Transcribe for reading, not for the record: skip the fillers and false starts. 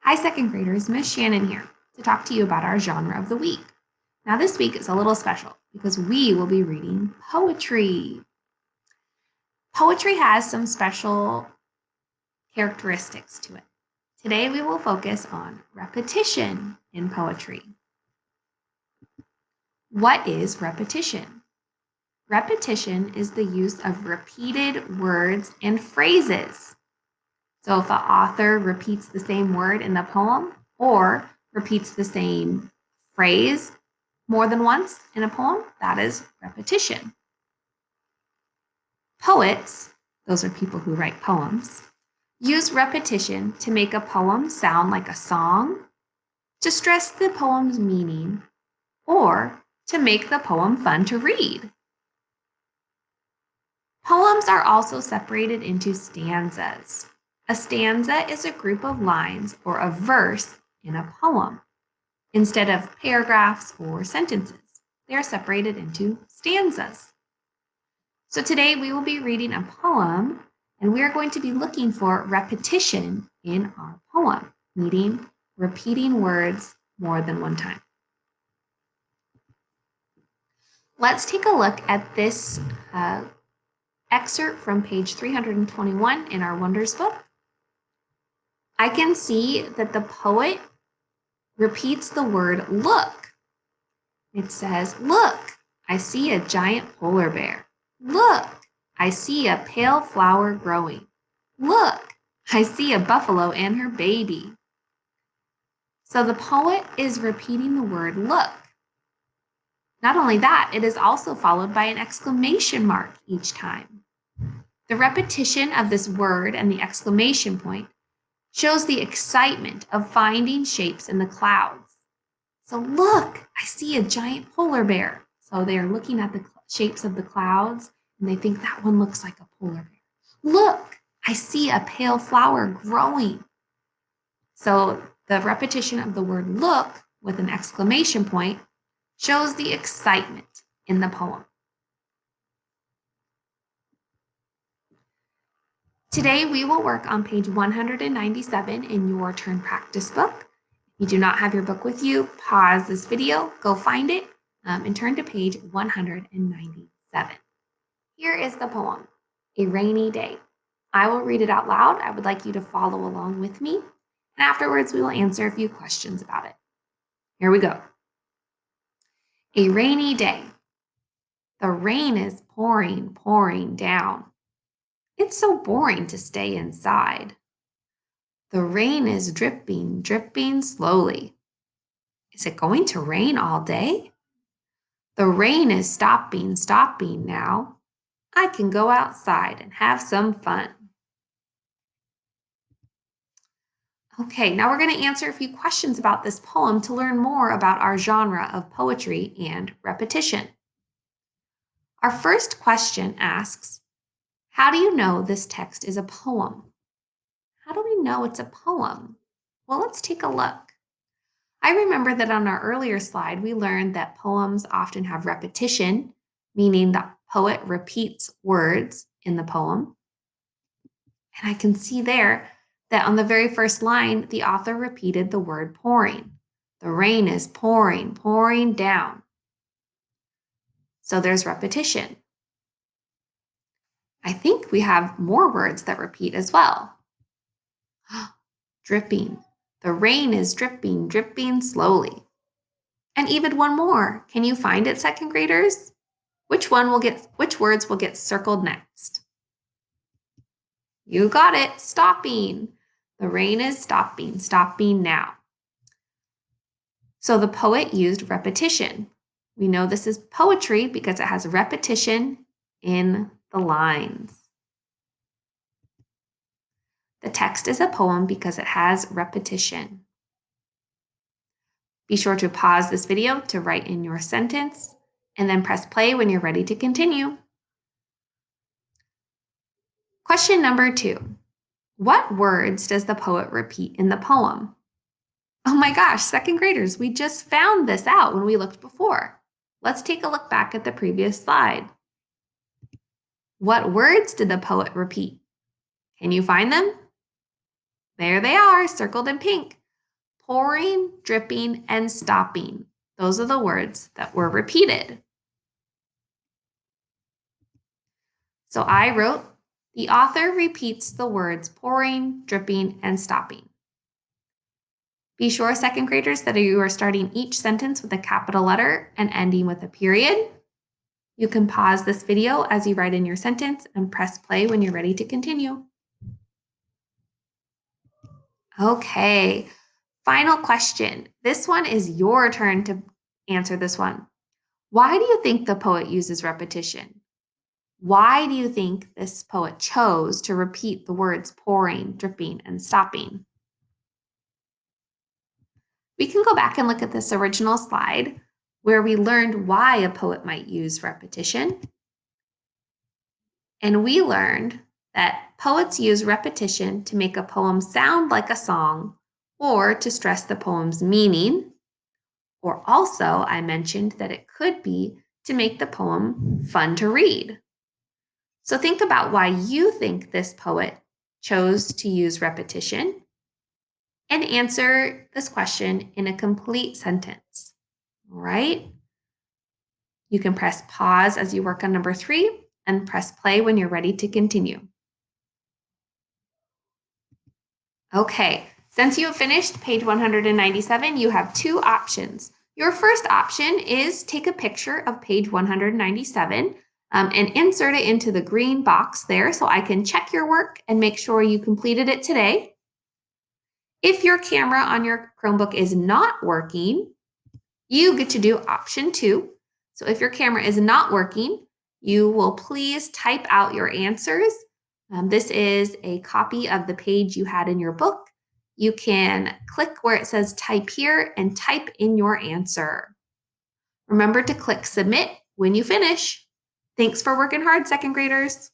Hi, second graders. Miss Shannon here to talk to you about our genre of the week. Now, this week is a little special because we will be reading poetry. Poetry has some special characteristics to it. Today, we will focus on repetition in poetry. What is repetition? Repetition is the use of repeated words and phrases. So, if the author repeats the same word in the poem or repeats the same phrase more than once in a poem, that is repetition. Poets, those are people who write poems, use repetition to make a poem sound like a song, to stress the poem's meaning, or to make the poem fun to read. Poems are also separated into stanzas. A stanza is a group of lines or a verse in a poem. Instead of paragraphs or sentences, they are separated into stanzas. So today we will be reading a poem and we are going to be looking for repetition in our poem, meaning repeating words more than one time. Let's take a look at this excerpt from page 321 in our Wonders book. I can see that the poet repeats the word look. It says, "Look, I see a giant polar bear. Look, I see a pale flower growing. Look, I see a buffalo and her baby." So the poet is repeating the word look. Not only that, it is also followed by an exclamation mark each time. The repetition of this word and the exclamation point shows the excitement of finding shapes in the clouds. So look, I see a giant polar bear. So they're looking at the shapes of the clouds and they think that one looks like a polar bear. Look, I see a pale flower growing. So the repetition of the word look with an exclamation point shows the excitement in the poem. Today we will work on page 197 in your turn practice book. If you do not have your book with you, pause this video, go find it, and turn to page 197. Here is the poem, A Rainy Day. I will read it out loud. I would like you to follow along with me, and afterwards we will answer a few questions about it. Here we go. A rainy day. The rain is pouring, pouring down. It's so boring to stay inside. The rain is dripping, dripping slowly. Is it going to rain all day? The rain is stopping, stopping now. I can go outside and have some fun. Okay, now we're going to answer a few questions about this poem to learn more about our genre of poetry and repetition. Our first question asks, how do you know this text is a poem? How do we know it's a poem? Well, let's take a look. I remember that on our earlier slide, we learned that poems often have repetition, meaning the poet repeats words in the poem. And I can see there that on the very first line, the author repeated the word pouring. The rain is pouring, pouring down. So there's repetition. I think we have more words that repeat as well. Dripping. The rain is dripping, dripping slowly. And even one more. Can you find it, second graders? Which words will get circled next? You got it, stopping. The rain is stopping, stopping now. So the poet used repetition. We know this is poetry because it has repetition in the lines. The text is a poem because it has repetition. Be sure to pause this video to write in your sentence and then press play when you're ready to continue. Question number 2. What words does the poet repeat in the poem? Oh my gosh, second graders, we just found this out when we looked before. Let's take a look back at the previous slide. What words did the poet repeat? Can you find them? There they are, circled in pink. pouring, dripping, and stopping. Those are the words that were repeated. So I wrote, the author repeats the words pouring, dripping, and stopping. Be sure, second graders, that you are starting each sentence with a capital letter and ending with a period. You can pause this video as you write in your sentence and press play when you're ready to continue. Okay, final question. This one is your turn to answer this one. Why do you think the poet uses repetition? Why do you think this poet chose to repeat the words pouring, dripping, and stopping? We can go back and look at this original slide where we learned why a poet might use repetition. And we learned that poets use repetition to make a poem sound like a song or to stress the poem's meaning. Or also, I mentioned that it could be to make the poem fun to read. So think about why you think this poet chose to use repetition and answer this question in a complete sentence. All right? You can press pause as you work on number 3 and press play when you're ready to continue. Okay, since you have finished page 197, you have 2 options. Your first option is take a picture of page 197 and insert it into the green box there so I can check your work and make sure you completed it today. If your camera on your Chromebook is not working, you get to do option 2. So if your camera is not working, you will please type out your answers. This is a copy of the page you had in your book. You can click where it says type here and type in your answer. Remember to click submit when you finish. Thanks for working hard, second graders.